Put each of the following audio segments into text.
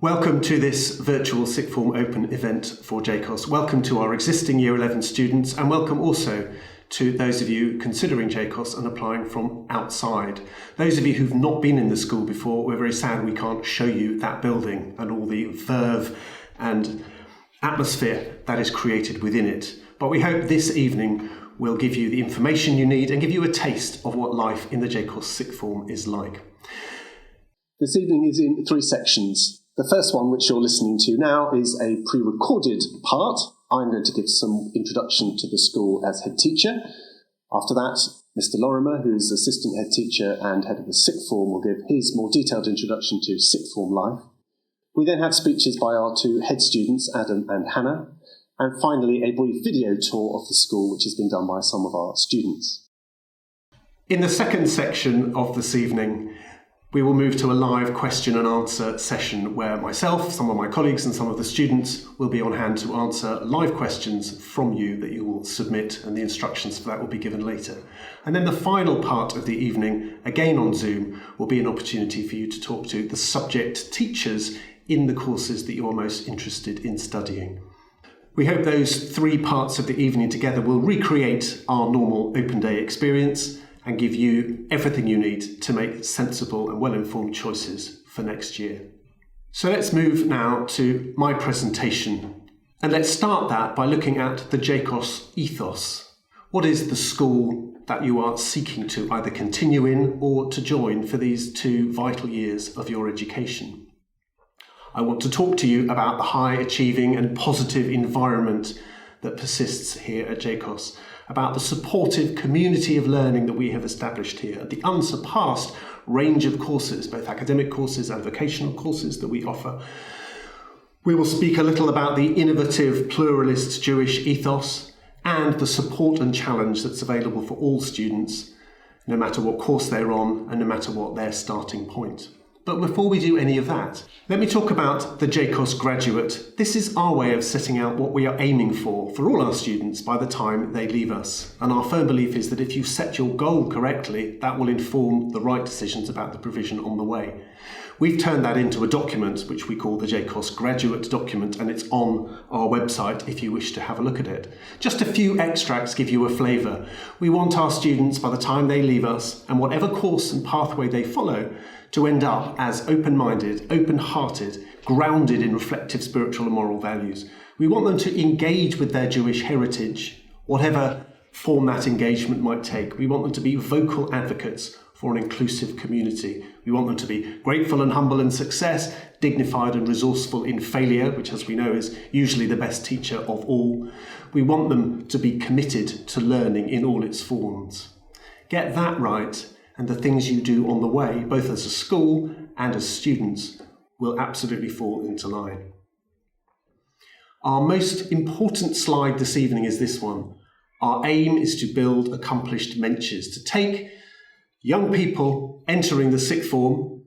Welcome to this virtual sixth form open event for JCoSS. Welcome to our existing Year 11 students, and welcome also to those of you considering JCoSS and applying from outside. Those of you who've not been in the school before, we're very sad we can't show you that building and all the verve and atmosphere that is created within it. But we hope this evening will give you the information you need and give you a taste of what life in the JCoSS sixth form is like. This evening is in three sections. The first one, which you're listening to now, is a pre-recorded part. I'm going to give some introduction to the school as head teacher. After that, Mr. Lorimer, who's assistant head teacher and head of the sixth form, will give his more detailed introduction to sixth form life. We then have speeches by our two head students, Adam and Hannah, and finally a brief video tour of the school, which has been done by some of our students. In the second section of this evening, we will move to a live question and answer session where myself, some of my colleagues and some of the students will be on hand to answer live questions from you that you will submit, and the instructions for that will be given later. And then the final part of the evening, again on Zoom, will be an opportunity for you to talk to the subject teachers in the courses that you are most interested in studying. We hope those three parts of the evening together will recreate our normal open day experience and give you everything you need to make sensible and well-informed choices for next year. So let's move now to my presentation. And let's start that by looking at the JCoSS ethos. What is the school that you are seeking to either continue in or to join for these 2 vital years of your education? I want to talk to you about the high achieving and positive environment that persists here at JCoSS, about the supportive community of learning that we have established here, the unsurpassed range of courses, both academic courses and vocational courses that we offer. We will speak a little about the innovative pluralist Jewish ethos and the support and challenge that's available for all students, no matter what course they're on and no matter what their starting point. But before we do any of that, let me talk about the JCoSS graduate. This is our way of setting out what we are aiming for all our students by the time they leave us. And our firm belief is that if you set your goal correctly, that will inform the right decisions about the provision on the way. We've turned that into a document, which we call the JCoSS graduate document, and it's on our website if you wish to have a look at it. Just a few extracts give you a flavour. We want our students, by the time they leave us, and whatever course and pathway they follow, to end up as open-minded, open-hearted, grounded in reflective spiritual and moral values. We want them to engage with their Jewish heritage, whatever form that engagement might take. We want them to be vocal advocates for an inclusive community. We want them to be grateful and humble in success, dignified and resourceful in failure, which, as we know, is usually the best teacher of all. We want them to be committed to learning in all its forms. Get that right, and the things you do on the way, both as a school and as students, will absolutely fall into line. Our most important slide this evening is this one. Our aim is to build accomplished menschers, to take young people entering the sixth form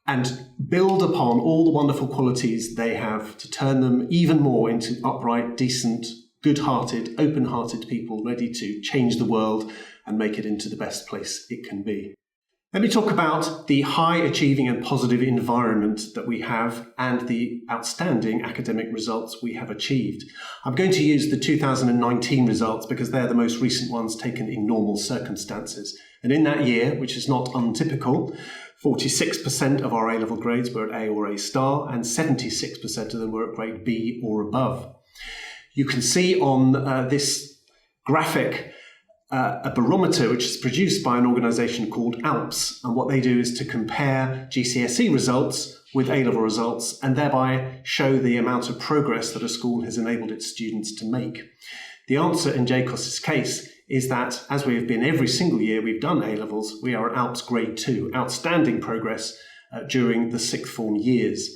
and build upon all the wonderful qualities they have to turn them even more into upright, decent, good-hearted, open-hearted people ready to change the world and make it into the best place it can be. Let me talk about the high achieving and positive environment that we have and the outstanding academic results we have achieved. I'm going to use the 2019 results because they're the most recent ones taken in normal circumstances. And in that year, which is not untypical, 46% of our A-level grades were at A or A star, and 76% of them were at grade B or above. You can see on this graphic a barometer which is produced by an organisation called ALPS, and what they do is to compare GCSE results with A-level results and thereby show the amount of progress that a school has enabled its students to make. The answer in JCoSS's case is that, as we have been every single year we've done A-levels, we are at ALPS grade 2, outstanding progress during the sixth form years.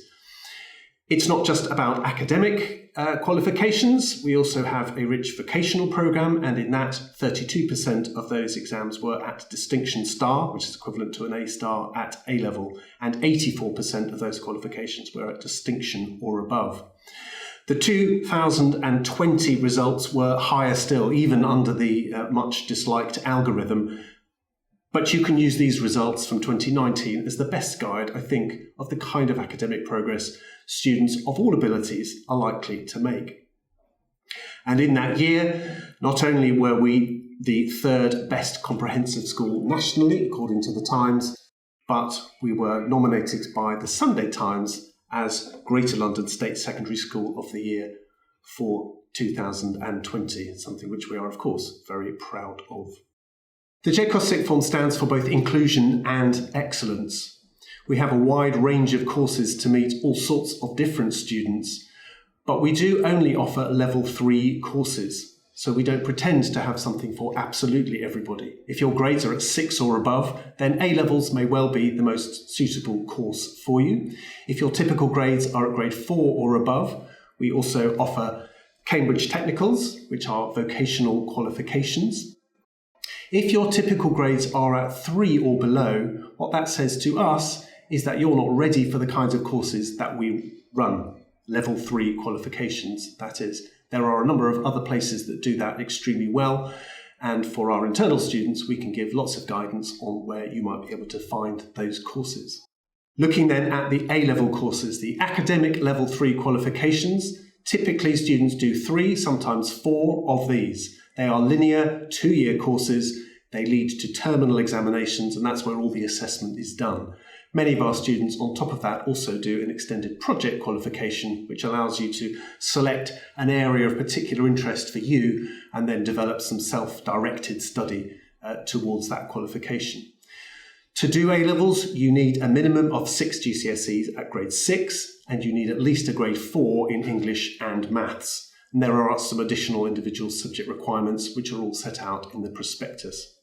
It's not just about academic qualifications. We also have a rich vocational programme, and in that 32% of those exams were at Distinction Star, which is equivalent to an A star at A-level, and 84% of those qualifications were at Distinction or above. The 2020 results were higher still, even under the much disliked algorithm, But you can use these results from 2019 as the best guide, I think, of the kind of academic progress students of all abilities are likely to make. And in that year, not only were we the third best comprehensive school nationally, according to the Times, but we were nominated by the Sunday Times as Greater London State Secondary School of the Year for 2020, something which we are, of course, very proud of. The JCoSS 6th form stands for both inclusion and excellence. We have a wide range of courses to meet all sorts of different students, but we do only offer level 3 courses, so we don't pretend to have something for absolutely everybody. If your grades are at 6 or above, then A-levels may well be the most suitable course for you. If your typical grades are at grade 4 or above, we also offer Cambridge Technicals, which are vocational qualifications. If your typical grades are at 3 or below, what that says to us is that you're not ready for the kinds of courses that we run, level 3 qualifications, that is. There are a number of other places that do that extremely well, and for our internal students, we can give lots of guidance on where you might be able to find those courses. Looking then at the A-level courses, the academic level 3 qualifications, typically students do 3, sometimes 4 of these. They are linear 2-year courses. They lead to terminal examinations, and that's where all the assessment is done. Many of our students, on top of that, also do an extended project qualification, which allows you to select an area of particular interest for you and then develop some self-directed study towards that qualification. To do A-levels, you need a minimum of 6 GCSEs at grade 6, and you need at least a grade 4 in English and maths. And there are some additional individual subject requirements which are all set out in the prospectus.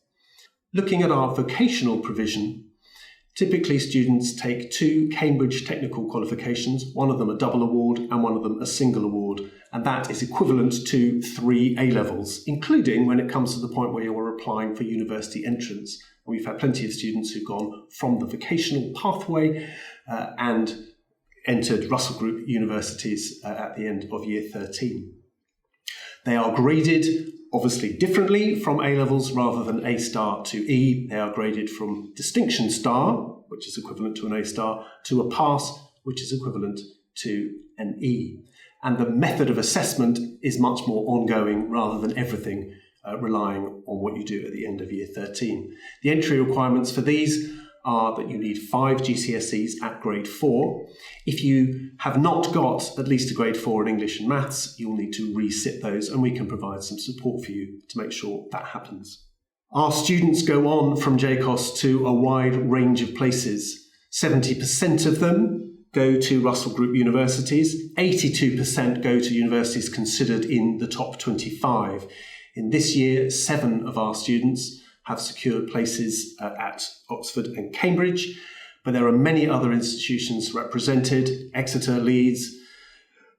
Looking at our vocational provision, typically students take 2 Cambridge technical qualifications, one of them a double award and one of them a single award, and that is equivalent to 3 A-levels, including when it comes to the point where you're applying for university entrance. And we've had plenty of students who've gone from the vocational pathway and entered Russell Group universities at the end of year 13. They are graded obviously differently from A-levels rather than A star to E. They are graded from distinction star, which is equivalent to an A star, to a pass, which is equivalent to an E. And the method of assessment is much more ongoing rather than everything relying on what you do at the end of year 13. The entry requirements for these are that you need 5 GCSEs at grade 4. If you have not got at least a grade 4 in English and maths, you'll need to resit those, and we can provide some support for you to make sure that happens. Our students go on from JCoSS to a wide range of places. 70% of them go to Russell Group universities, 82% go to universities considered in the top 25. In this year, 7 of our students have secured places at Oxford and Cambridge, but there are many other institutions represented: Exeter, Leeds,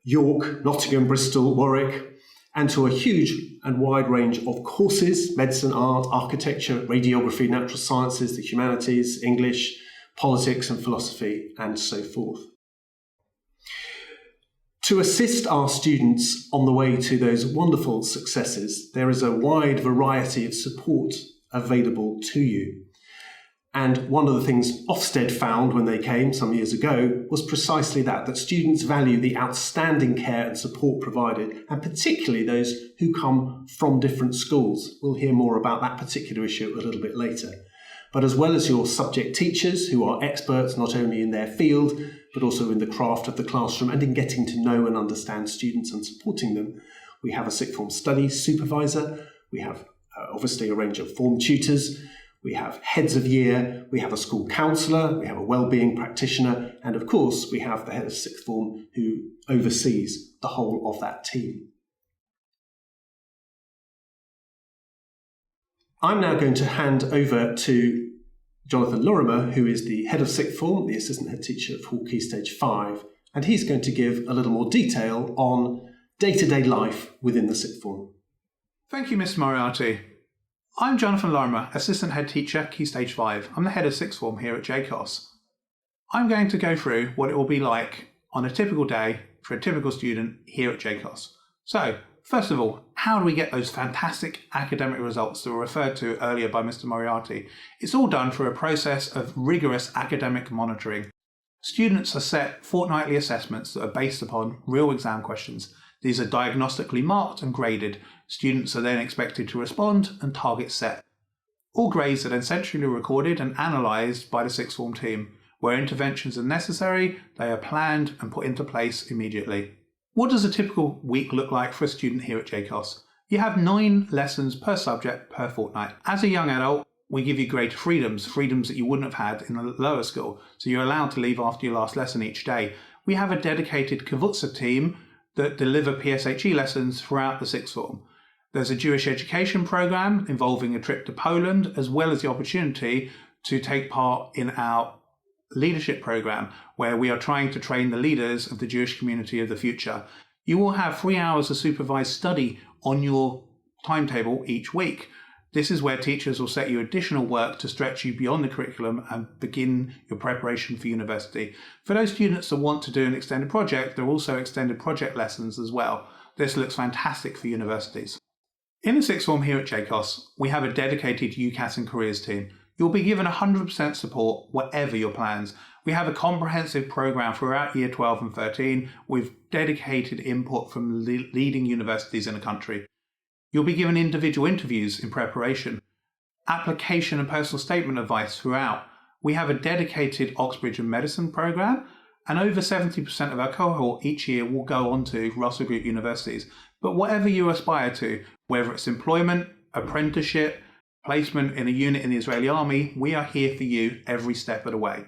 York, Nottingham, Bristol, Warwick, and to a huge and wide range of courses: medicine, art, architecture, radiography, natural sciences, the humanities, English, politics and philosophy, and so forth. To assist our students on the way to those wonderful successes, there is a wide variety of support available to you. And one of the things Ofsted found when they came some years ago was precisely that students value the outstanding care and support provided, and particularly those who come from different schools. We'll hear more about that particular issue a little bit later. But as well as your subject teachers, who are experts not only in their field, but also in the craft of the classroom and in getting to know and understand students and supporting them, we have a sixth form study supervisor, we have obviously a range of form tutors, we have heads of year, we have a school counsellor, we have a wellbeing practitioner, and of course we have the head of sixth form who oversees the whole of that team. I'm now going to hand over to Jonathan Lorimer, who is the head of sixth form, the assistant head teacher for Key Stage 5, and he's going to give a little more detail on day-to-day life within the sixth form. Thank you, Mr. Moriarty. I'm Jonathan Lorimer, assistant head teacher, Key Stage 5. I'm the head of sixth form here at JCoSS. I'm going to go through what it will be like on a typical day for a typical student here at JCoSS. So, first of all, how do we get those fantastic academic results that were referred to earlier by Mr. Moriarty? It's all done through a process of rigorous academic monitoring. Students are set fortnightly assessments that are based upon real exam questions. These are diagnostically marked and graded. Students are then expected to respond and targets set. All grades are then centrally recorded and analysed by the sixth form team. Where interventions are necessary, they are planned and put into place immediately. What does a typical week look like for a student here at JCoSS? You have 9 lessons per subject per fortnight. As a young adult, we give you greater freedoms that you wouldn't have had in the lower school. So you're allowed to leave after your last lesson each day. We have a dedicated kavutza team that deliver PSHE lessons throughout the sixth form. There's a Jewish education program involving a trip to Poland, as well as the opportunity to take part in our leadership program, where we are trying to train the leaders of the Jewish community of the future. You will have 3 hours of supervised study on your timetable each week. This is where teachers will set you additional work to stretch you beyond the curriculum and begin your preparation for university. For those students that want to do an extended project, there are also extended project lessons as well. This looks fantastic for universities. In the sixth form here at JCoSS, we have a dedicated UCAS and careers team. You'll be given 100% support, whatever your plans. We have a comprehensive program throughout year 12 and 13 with dedicated input from leading universities in the country. You'll be given individual interviews in preparation, application and personal statement advice throughout. We have a dedicated Oxbridge and medicine program, and over 70% of our cohort each year will go on to Russell Group universities. But whatever you aspire to, whether it's employment, apprenticeship, placement in a unit in the Israeli army, we are here for you every step of the way.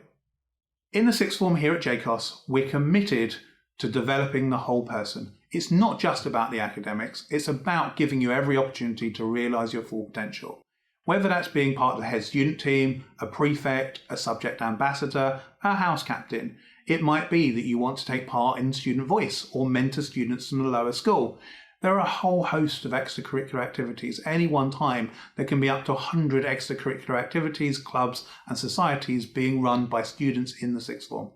In the sixth form here at JCoSS, we're committed to developing the whole person. It's not just about the academics, it's about giving you every opportunity to realise your full potential. Whether that's being part of the head student team, a prefect, a subject ambassador, a house captain, it might be that you want to take part in Student Voice or mentor students from the lower school. There are a whole host of extracurricular activities. Any one time, there can be up to 100 extracurricular activities, clubs and societies being run by students in the sixth form.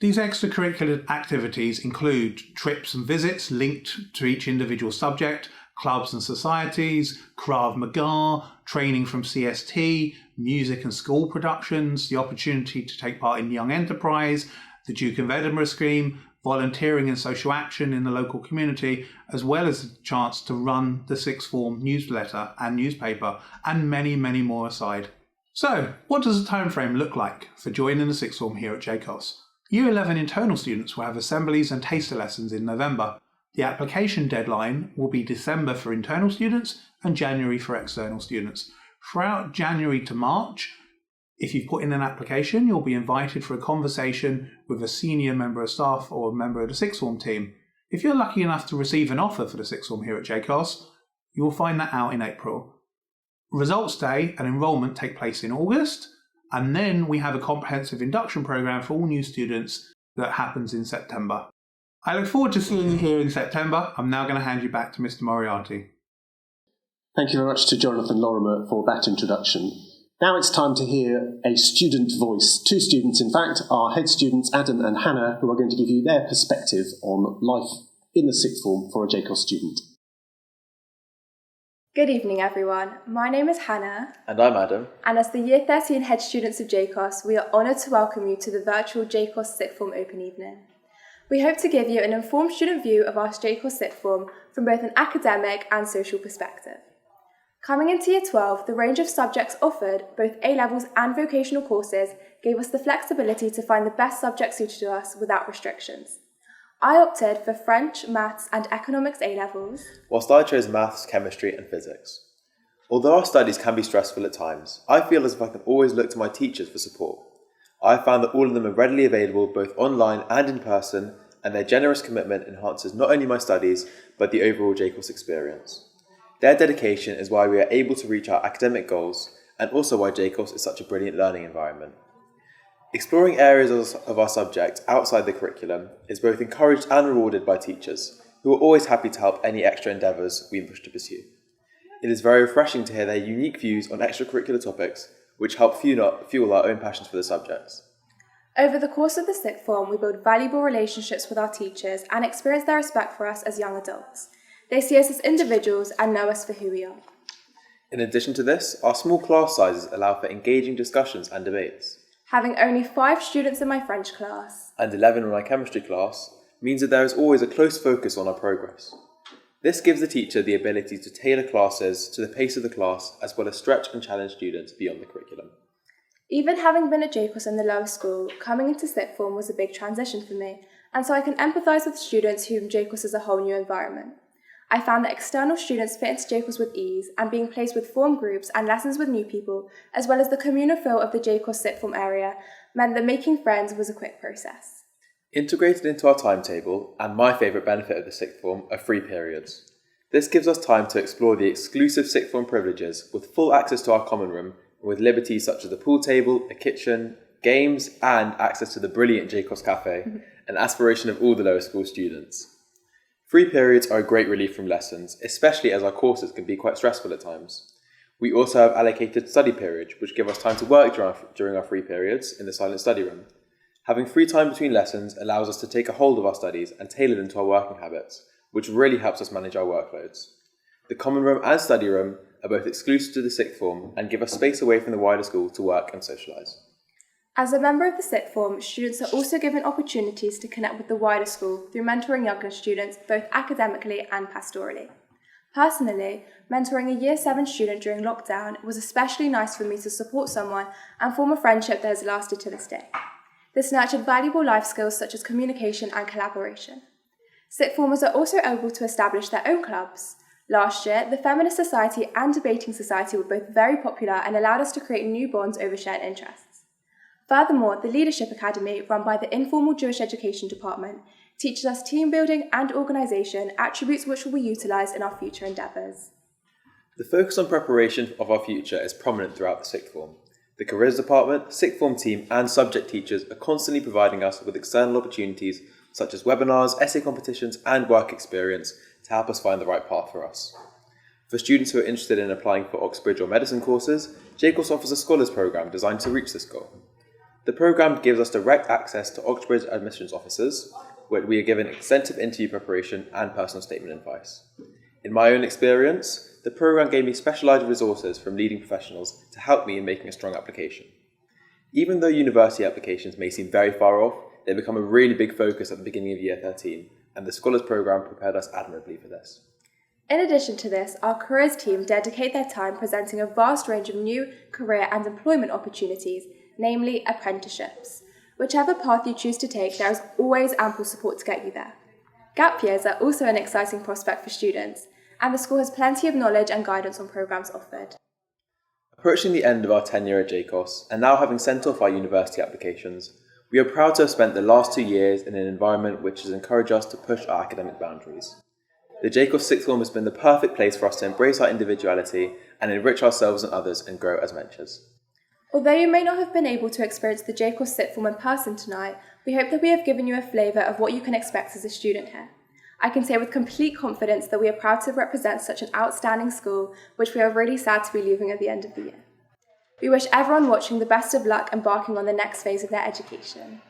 These extracurricular activities include trips and visits linked to each individual subject, clubs and societies, Krav Maga, training from CST, music and school productions, the opportunity to take part in Young Enterprise, the Duke of Edinburgh scheme, volunteering and social action in the local community, as well as the chance to run the sixth form newsletter and newspaper, and many, many more aside. So, what does the time frame look like for joining the sixth form here at JCoSS? Year 11 internal students will have assemblies and taster lessons in November. The application deadline will be December for internal students and January for external students. Throughout January to March, if you've put in an application, you'll be invited for a conversation with a senior member of staff or a member of the sixth form team. If you're lucky enough to receive an offer for the sixth form here at JCoSS, you will find that out in April. Results day and enrolment take place in August, and then we have a comprehensive induction program for all new students that happens in September. I look forward to seeing you here in September. I'm now going to hand you back to Mr. Moriarty. Thank you very much to Jonathan Lorimer for that introduction. Now it's time to hear a student voice. 2 students, in fact, are head students Adam and Hannah, who are going to give you their perspective on life in the sixth form for a JCoSS student. Good evening, everyone. My name is Hannah. And I'm Adam. And as the Year 13 head students of JCoSS, we are honoured to welcome you to the virtual JCoSS Sixth Form Open Evening. We hope to give you an informed student view of our JCoSS Sixth Form from both an academic and social perspective. Coming into Year 12, the range of subjects offered, both A-levels and vocational courses, gave us the flexibility to find the best subject suited to us without restrictions. I opted for French, Maths and Economics A-levels, whilst I chose Maths, Chemistry and Physics. Although our studies can be stressful at times, I feel as if I can always look to my teachers for support. I have found that all of them are readily available both online and in person, and their generous commitment enhances not only my studies, but the overall JCoSS experience. Their dedication is why we are able to reach our academic goals, and also why JCoSS is such a brilliant learning environment. Exploring areas of our subject outside the curriculum is both encouraged and rewarded by teachers, who are always happy to help any extra endeavours we wish to pursue. It is very refreshing to hear their unique views on extracurricular topics, which help fuel our own passions for the subjects. Over the course of the sixth form, we build valuable relationships with our teachers and experience their respect for us as young adults. They see us as individuals and know us for who we are. In addition to this, our small class sizes allow for engaging discussions and debates. Having only 5 students in my French class and 11 in my chemistry class means that there is always a close focus on our progress. This gives the teacher the ability to tailor classes to the pace of the class, as well as stretch and challenge students beyond the curriculum. Even having been at JCoSS in the lower school, coming into sixth form was a big transition for me, and so I can empathise with students whom JCoSS is a whole new environment. I found that external students fit into JCoSS with ease, and being placed with form groups and lessons with new people, as well as the communal feel of the JCoSS sixth form area, meant that making friends was a quick process. Integrated into our timetable, and my favourite benefit of the sixth form, are free periods. This gives us time to explore the exclusive sixth form privileges with full access to our common room, and with liberties such as the pool table, a kitchen, games, and access to the brilliant JCoSS Cafe, an aspiration of all the lower school students. Free periods are a great relief from lessons, especially as our courses can be quite stressful at times. We also have allocated study periods, which give us time to work during our free periods in the silent study room. Having free time between lessons allows us to take a hold of our studies and tailor them to our working habits, which really helps us manage our workloads. The common room and study room are both exclusive to the sixth form and give us space away from the wider school to work and socialise. As a member of the sixth form, students are also given opportunities to connect with the wider school through mentoring younger students both academically and pastorally. Personally, mentoring a Year 7 student during lockdown was especially nice for me to support someone and form a friendship that has lasted to this day. This nurtured valuable life skills such as communication and collaboration. Sixth formers are also able to establish their own clubs. Last year, the Feminist Society and Debating Society were both very popular and allowed us to create new bonds over shared interests. Furthermore, the Leadership Academy, run by the Informal Jewish Education Department, teaches us team building and organisation, attributes which will be utilised in our future endeavours. The focus on preparation of our future is prominent throughout the sixth form. The Careers Department, sixth form team and subject teachers are constantly providing us with external opportunities such as webinars, essay competitions and work experience to help us find the right path for us. For students who are interested in applying for Oxbridge or medicine courses, JCoSS offers a Scholars Programme designed to reach this goal. The programme gives us direct access to Oxbridge admissions officers, where we are given extensive interview preparation and personal statement advice. In my own experience, the programme gave me specialised resources from leading professionals to help me in making a strong application. Even though university applications may seem very far off, they become a really big focus at the beginning of Year 13, and the Scholars Programme prepared us admirably for this. In addition to this, our careers team dedicate their time presenting a vast range of new career and employment opportunities, namely apprenticeships. Whichever path you choose to take, there is always ample support to get you there. Gap years are also an exciting prospect for students, and the school has plenty of knowledge and guidance on programmes offered. Approaching the end of our tenure at JCoSS, and now having sent off our university applications, we are proud to have spent the last 2 years in an environment which has encouraged us to push our academic boundaries. The JCoSS sixth form has been the perfect place for us to embrace our individuality and enrich ourselves and others and grow as mentors. Although you may not have been able to experience the JCoSS sixth form in person tonight, we hope that we have given you a flavour of what you can expect as a student here. I can say with complete confidence that we are proud to represent such an outstanding school, which we are really sad to be leaving at the end of the year. We wish everyone watching the best of luck embarking on the next phase of their education.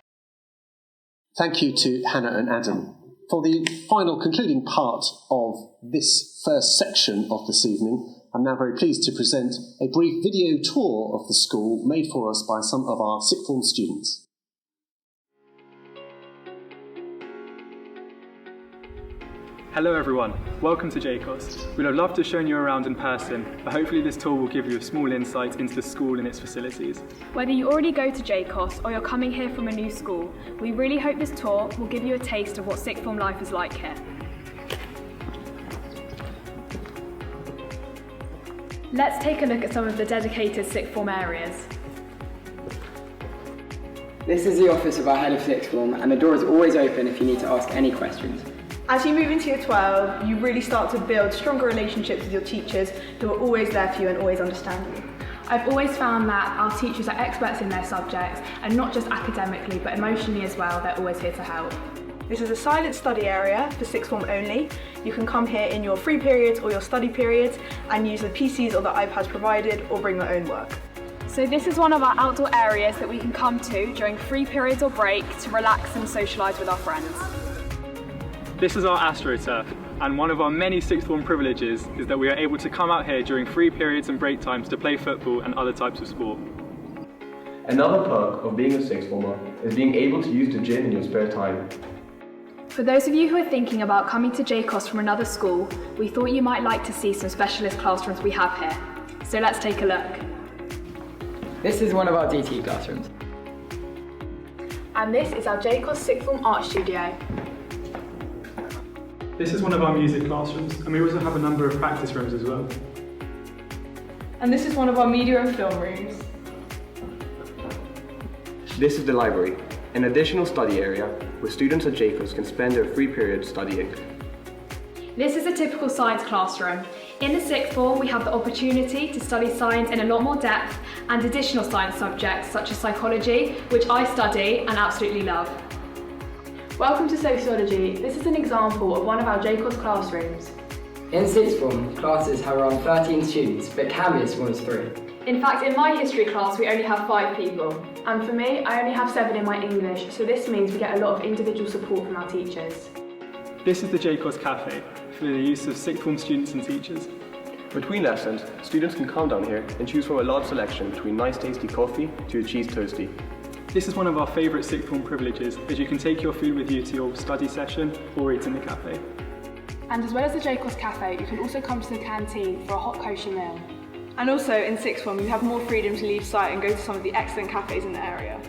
Thank you to Hannah and Adam. For the final concluding part of this first section of this evening, I'm now very pleased to present a brief video tour of the school made for us by some of our sixth form students. Hello everyone, welcome to JCoSS. We'd have loved to show you around in person, but hopefully this tour will give you a small insight into the school and its facilities. Whether you already go to JCoSS or you're coming here from a new school, we really hope this tour will give you a taste of what sixth form life is like here. Let's take a look at some of the dedicated sixth form areas. This is the office of our head of sixth form, and the door is always open if you need to ask any questions. As you move into Year 12, you really start to build stronger relationships with your teachers who are always there for you and always understand you. I've always found that our teachers are experts in their subjects, and not just academically but emotionally as well. They're always here to help. This is a silent study area for sixth form only. You can come here in your free periods or your study periods and use the PCs or the iPads provided or bring your own work. So this is one of our outdoor areas that we can come to during free periods or break to relax and socialise with our friends. This is our AstroTurf. And one of our many sixth form privileges is that we are able to come out here during free periods and break times to play football and other types of sport. Another perk of being a sixth former is being able to use the gym in your spare time. For those of you who are thinking about coming to JCoSS from another school, we thought you might like to see some specialist classrooms we have here. So let's take a look. This is one of our DT classrooms. And this is our JCoSS 6th form art studio. This is one of our music classrooms, and we also have a number of practice rooms as well. And this is one of our media and film rooms. This is the library, an additional study area where students at JCoSS can spend their free period studying. This is a typical science classroom. In the sixth form, we have the opportunity to study science in a lot more depth and additional science subjects such as psychology, which I study and absolutely love. Welcome to sociology. This is an example of one of our JCoSS classrooms. In sixth form, classes have around 13 students, but can be as small as 3. In fact, in my history class, we only have 5 people. And for me, I only have 7 in my English, so this means we get a lot of individual support from our teachers. This is the JCoSS Cafe for the use of sixth form students and teachers. Between lessons, students can come down here and choose from a large selection between nice tasty coffee to a cheese toastie. This is one of our favourite sixth form privileges, as you can take your food with you to your study session or eat in the cafe. And as well as the JCoSS Cafe, you can also come to the canteen for a hot kosher meal. And also in sixth form, you have more freedom to leave site and go to some of the excellent cafes in the area.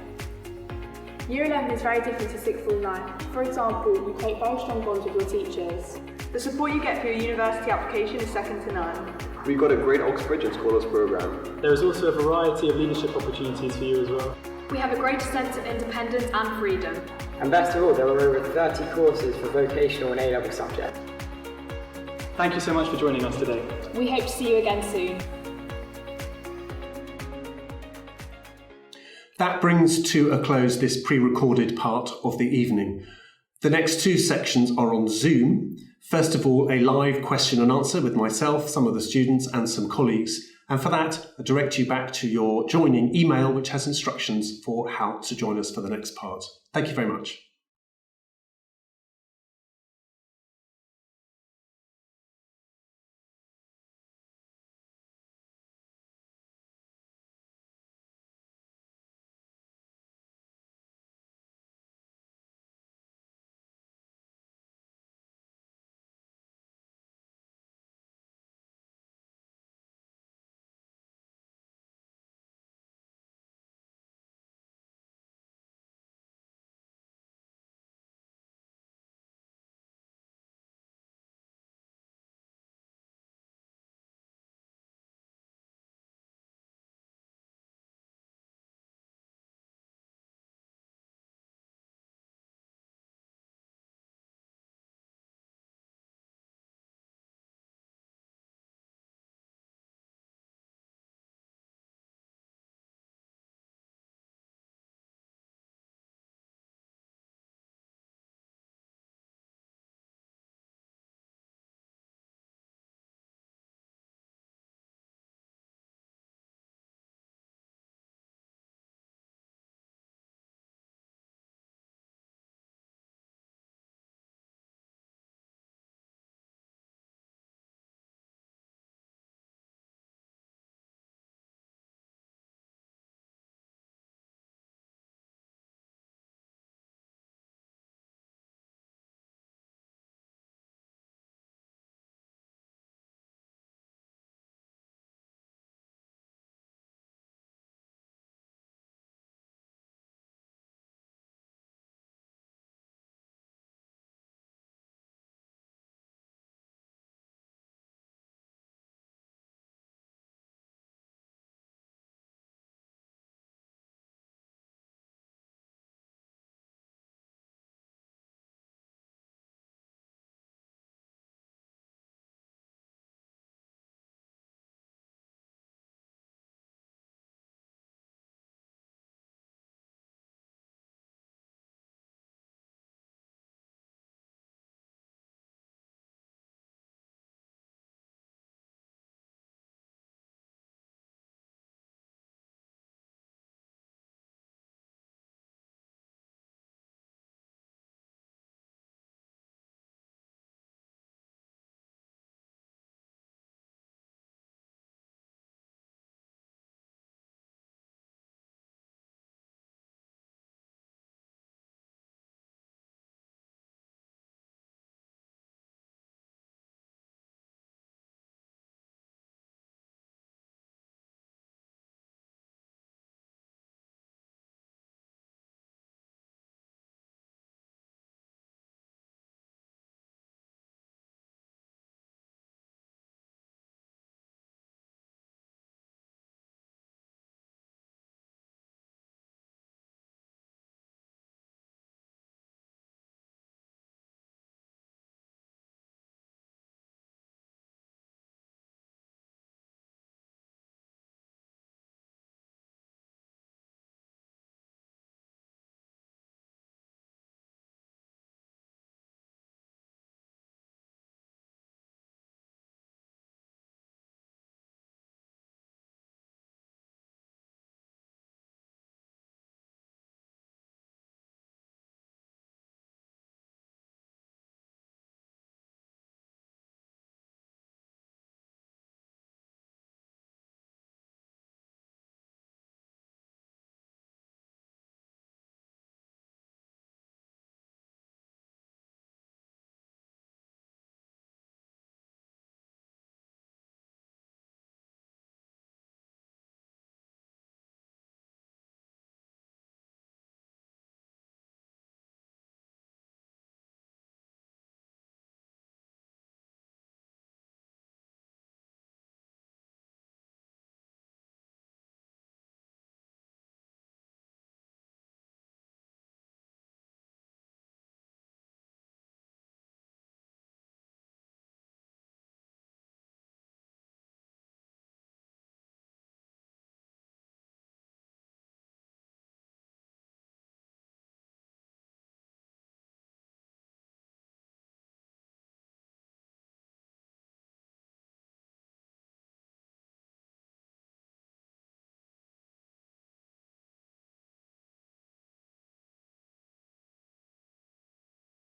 Year 11 is very different to sixth form life. For example, you create very strong bonds with your teachers. The support you get for your university application is second to none. We've got a great Oxbridge Scholars programme. There is also a variety of leadership opportunities for you as well. We have a greater sense of independence and freedom. And best of all, there are over 30 courses for vocational and A-level subjects. Thank you so much for joining us today. We hope to see you again soon. That brings to a close this pre-recorded part of the evening. The next 2 sections are on Zoom. First of all, a live question and answer with myself, some of the students and some colleagues. And for that, I direct you back to your joining email, which has instructions for how to join us for the next part. Thank you very much.